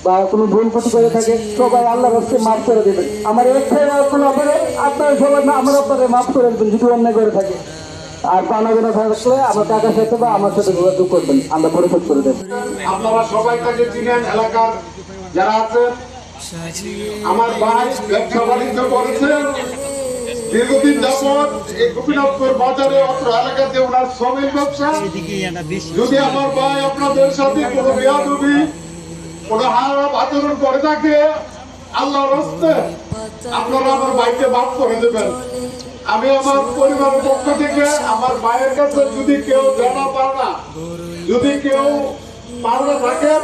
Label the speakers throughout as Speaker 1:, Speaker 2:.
Speaker 1: বা কোনো ভুল ক্ষতি করে থাকে সবাই আল্লাহর রাস্তায় মাফ করে দেবেন। আমার একটাই কোনো অপরাধ, আপনারা সবাই আমার আপনারা মাফ করে দেবেন যদি অন্যায় করে থাকে। আর পানাগোনা থাকলে আমার কাকার সাথে বা আমার সাথে যোগাযোগ করবেন, আমরা পরিশোধ করে দেবেন।
Speaker 2: আপনারা সবাই তাকে চিনেন, এলাকার যারা আছেন। আমার ভাই ব্যবসা বাণিজ্য করেছেন দীর্ঘদিন যাবৎ এই গোপীনাথপুর বাজারে অত্র এলাকাতে ওনার শ্রমিক ব্যবসা। যদি আমার ভাই আপনাদের সাথে কোনো বেয়াদবি কোনো খারাপ আচরণ করে থাকে, আল্লাহর রাস্তায় আপনারা আমার ভাইকে মাফ করে দেবেন। আমি আমার পরিবারের পক্ষ থেকে আমার ভাইয়ের কাছে যদি কেউ জানা পাওনা, যদি কেউ পাওনা থাকে,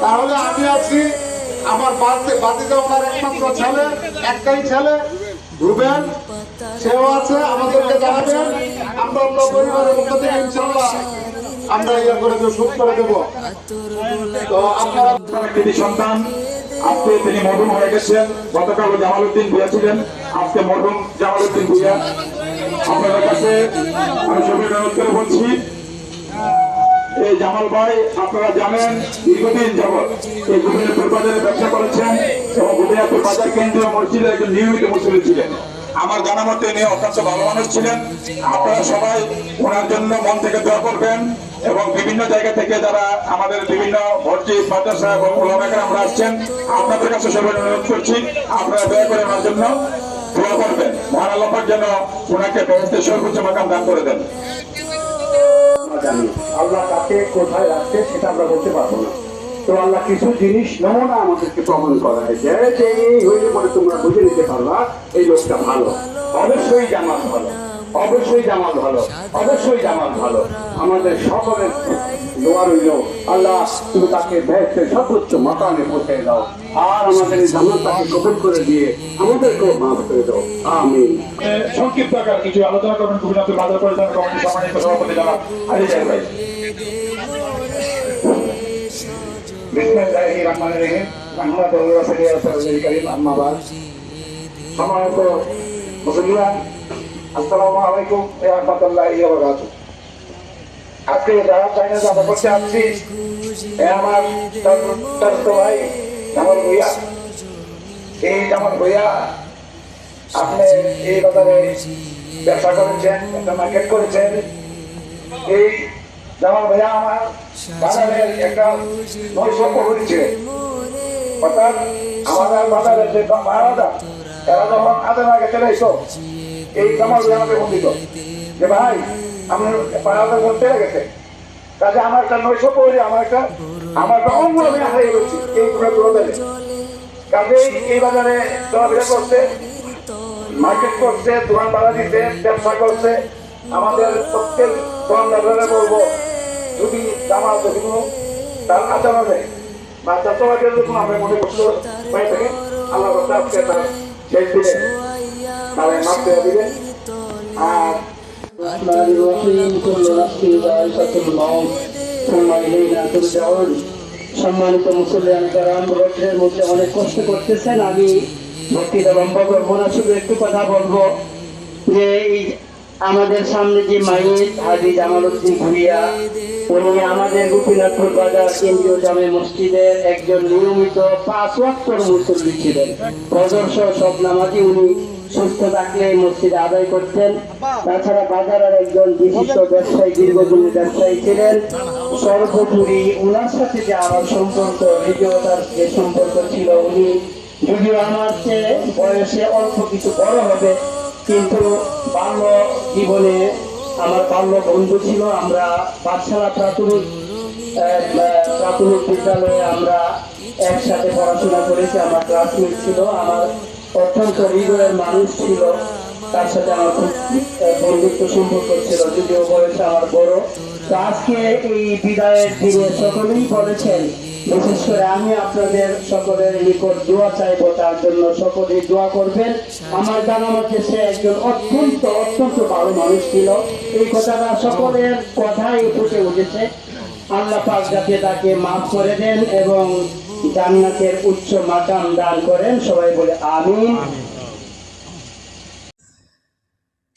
Speaker 2: তাহলে আমি আছি। আমার বাতিটা ওনার একমাত্র ছেলে, একটাই ছেলে রুবেন, সেও আছে। আমাদেরকে জানাবেন, আমরা অন্য পরিবারের পক্ষ থেকে ইনশাআল্লাহ আমরা ইয়ে করে দেবো, শোধ করে দেবো। তো আপনারা
Speaker 3: তিনি সন্তান, আজকে তিনি মরহুম হয়ে গেছেন। গতকাল জামালউদ্দিন ভূঁইয়া ছিলেন, আজকে মরহুম জামালউদ্দিন ভূঁইয়া। আপনাদের কাছে আমি সবাই অনুরোধ করে বলছি, এই জামাল ভাই আপনারা জানেন দীর্ঘদিন যাবৎ এই গোপীনাথপুর বাজারে ব্যবসা করেছেন এবং গোপীনাথপুর বাজার কেন্দ্রীয় মসজিদের একজন নিয়মিত মুসল্লি ছিলেন। আমার জানা মতে উনি অত্যন্ত ভালো মানুষ ছিলেন। আপনারা সবাই ওনার জন্য মন থেকে দোয়া করবেন এবং বিভিন্ন জায়গা থেকে যারা আমাদের বিভিন্ন মসজিদ মাদ্রাসা এবং ওলামায়ে আমরা আসছেন, আপনাদের কাছে সবাই অনুরোধ করছি আপনারা দয়া করে ওনার জন্য দোয়া করবেন। মহান আল্লাহ পাক যেন ওনাকে বেহেশতের সর্বোচ্চ মাকাম দান করে দেন।
Speaker 1: আল্লাহ কাকে কোথায় রাখছে সেটা আমরা বলতে পারবো না। তো আল্লাহ কিছু জিনিস নমুনা আমাদেরকে প্রমাণ করায় যে এই হইলে পরে তোমরা বুঝে নিতে পারবা এই লোকটা ভালো। অবশ্যই জামাল ভালো, অবশ্যই জামাল ভালো, অবশ্যই জামাল ভালো। আমাদের সকলের দোয়া রইল, আল্লাহ তুমি তাকে বেহেশতের সর্বোচ্চ মাকামে পৌঁছে দাও, আর আমাদের এই জামালটাকে কবুল করে দিয়ে আমাদেরকেও মাফ করে দাও, আমিন।
Speaker 3: সংক্ষিপ্ত আকার কিছু আলোচনা করবেন গোপীনাথপুর বাজার পরিচালনা কমিটির সম্মানিত সভাপতি জনাব আলী জাহেদ ভাই।
Speaker 1: বিসমিল্লাহির রহমানির রহিম। মুহাম্মাদুর রাসূলুল্লাহ কারীম, আম্মা বাদ। সম্মানিত মুসলিমান, আসসালামু আলাইকুম ওয়া রাহমাতুল্লাহি ওয়া বারাকাতুহু। আজকে যারা চাইনা যারা করতে আসছি, আমার তো ভাই জামাল ভূঁইয়া। এই জামাল ভূঁইয়া আপনি এই বাজারে ব্যবসা করেছেন, একটা মার্কেট করেছেন। এই জামাল ভূঁইয়া আমার বাজারের একটা নৈশক্য হয়েছে, অর্থাৎ আমাদের বাজারের যে মহারাজা এরা যখন আদান আগে চলে এসো, এই জামাল ভূঁইয়া আমাকে ফোন দিত যে ভাই আমি মহারাজা বলতে গেছে, কাজে আমার একটা নৈশক্য হয়েছে, আমার একটা অঙ্গ আমি হারিয়ে গেছি এই কাজে এই বাজারে চলাফেরা করছে, মার্কেট করছে, দোকান ভাড়া দিতে, ব্যবসা করছে। আমাদের প্রত্যেক দোকানদাররা বলবো, যদি জামাল যদি কোনো তার আচরণে বা চাষবাসের যখন আমরা মনে করতে পাই থাকি, আল্লাহ আজকে তার শেষ দিলে তারা মাফ করে দিবেন। আর সম্মানিত মুসলিয়ান কারাম, রোদ্রের মধ্যে অনেক কষ্ট করতেছেন। আমি বক্তৃতা লম্বা করবো না, শুধু একটু কথা বলবো যে আমাদের সামনে যে মাইয়ের হাজী জামালউদ্দিন ভূঁইয়া, উনি আমাদের গোপীনাথপুর বাজার কেন্দ্রীয় জামে মসজিদের একজন নিয়মিত 5 ওয়াক্তের মুসল্লি ছিলেন। ফজর সহ সব নামাজই উনি সুস্থ থাকলে মসজিদে আদায় করতেন। তাছাড়া বাজারের একজন বিশিষ্ট ব্যবসায়ী, দীর্ঘদিনের ব্যবসায়ী ছিলেন। সর্বোপরি ওনার সাথে যে আমার সম্পর্ক, হৃদয়তার যে সম্পর্ক ছিল, উনি যদিও আমার চেয়ে বয়সে অল্প কিছু বড় হবে, কিন্তু বাল্য জীবনে আমার বাল্য বন্ধু ছিল। আমরা পাঠশালা প্রাথমিক বিদ্যালয়ে আমরা একসাথে পড়াশোনা করেছি। আমার ক্লাসমেট ছিল, আমার অত্যন্ত হৃদয়ের মানুষ ছিল। তার সাথে আমার খুব বন্ধুত্ব সম্পর্ক ছিল, যদিও বয়সে আমার বড়। তো আজকে এই বিদায়ের দিনে সকলেই বলেছেন, বিশেষ করে আমি আপনাদের সকলের নিকট দোয়া চাইবো, তার জন্য সকলেই দোয়া করবেন। আমার জানা মতে সে একজন অত্যন্ত ভালো মানুষ ছিল। এই কথাটা সকলের কথাই ফুটে উঠেছে। আল্লাহ পাক যাতে তাকে মাফ করে দেন এবং জান্নাতের উচ্চ মাকাম দান করেন, সবাই বলে আমিন।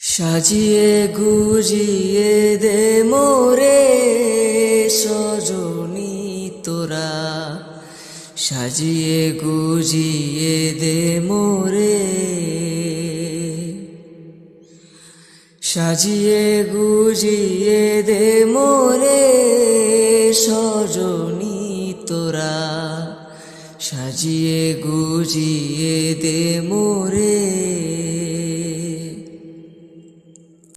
Speaker 4: সাজিয়ে গুজিয়ে দে মোরে সজনী তোরা, সাজিয়ে গুজিয়ে দে মোরে, সাজিয়ে গুজিয়ে দে মোরে সজনী তোরা, সাজিয়ে গুজিয়ে দে মোরে।